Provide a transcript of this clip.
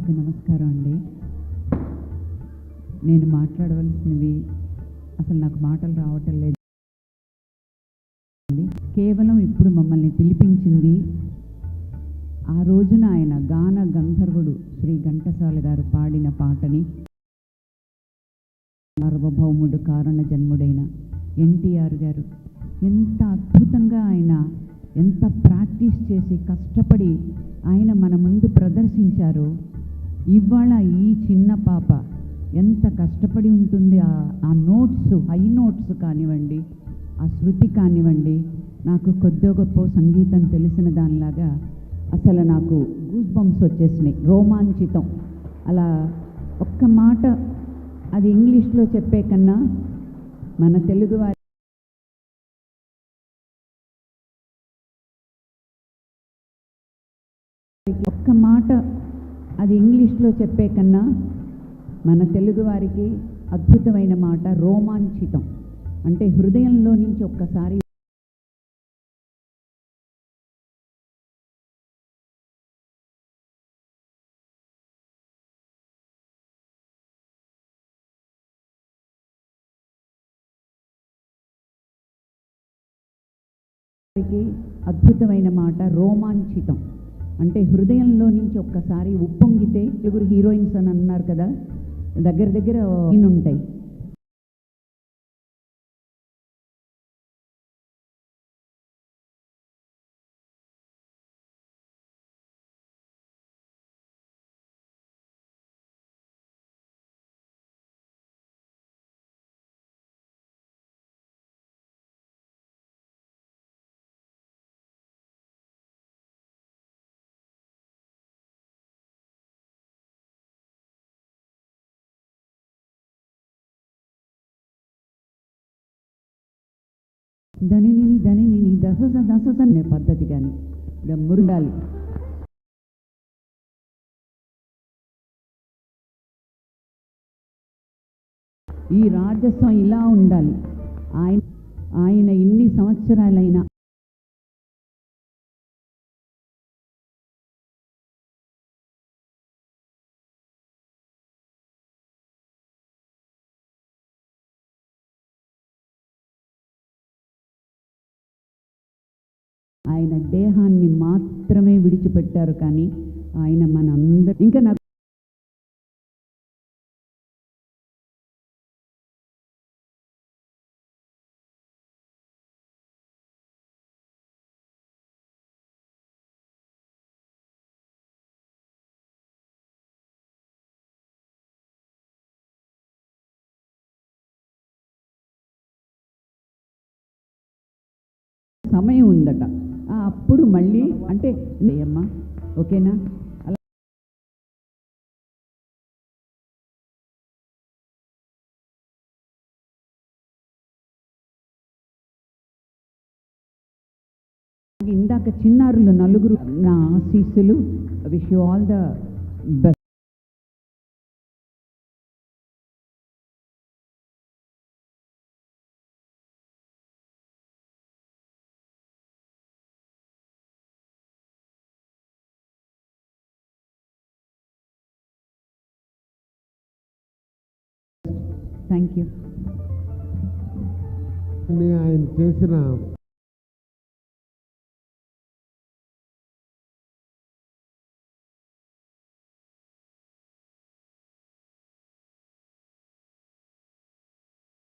సభకు నమస్కారం అండి. నేను మాట్లాడవలసినవి అసలు నాకు మాటలు రావటం లేదు. కేవలం ఇప్పుడు మమ్మల్ని పిలిపించింది ఆ రోజున ఆయన గాన గంధర్వుడు శ్రీ ఘంటసాల గారు పాడిన పాటని సార్వభౌముడు కారణ జన్ముడైన ఎన్టీఆర్ గారు ఎంత అద్భుతంగా ఆయన ఎంత ప్రాక్టీస్ చేసి కష్టపడి ఆయన మన ముందు ప్రదర్శించారో ఇవాళ ఈ చిన్న పాప ఎంత కష్టపడి ఉంటుంది. ఆ నోట్స్ హై నోట్స్ కానివ్వండి, ఆ శృతి కానివ్వండి, నాకు కొద్ది గొప్ప సంగీతం తెలిసిన దానిలాగా అసలు నాకు గూస్ బంప్స్ వచ్చేసినాయి, రోమాంచితం. అలా ఒక్క మాట అది ఇంగ్లీష్లో చెప్పే కన్నా మన తెలుగువారి ఒక్క మాట అది ఇంగ్లీష్లో చెప్పే కన్నా మన తెలుగువారికి అద్భుతమైన మాట రోమాంచితం. అంటే హృదయంలో నుంచి ఒక్కసారి అద్భుతమైన మాట రోమాంచితం. అంటే హృదయంలో నుంచి ఒక్కసారి ఉప్పొంగితే నలుగురు హీరోయిన్స్ అని అన్నారు కదా, దగ్గర దగ్గర ఉంటాయి. ధనిని దస అనే పద్ధతి కానీ మురుడాలి. ఈ రాజస్వం ఇలా ఉండాలి. ఆయన ఇన్ని సంవత్సరాలైనా ఆయన దేహాన్ని మాత్రమే విడిచిపెట్టారు, కానీ ఆయన మనందరూ ఇంకా నాకు సమయం ఉందట. అప్పుడు మళ్ళీ అంటే అమ్మా ఓకేనా, అలా ఇందాక చిన్నారులు నలుగురు నా ఆశీస్సులు. Wish you all the best. Thank you. ఆయన చేసిన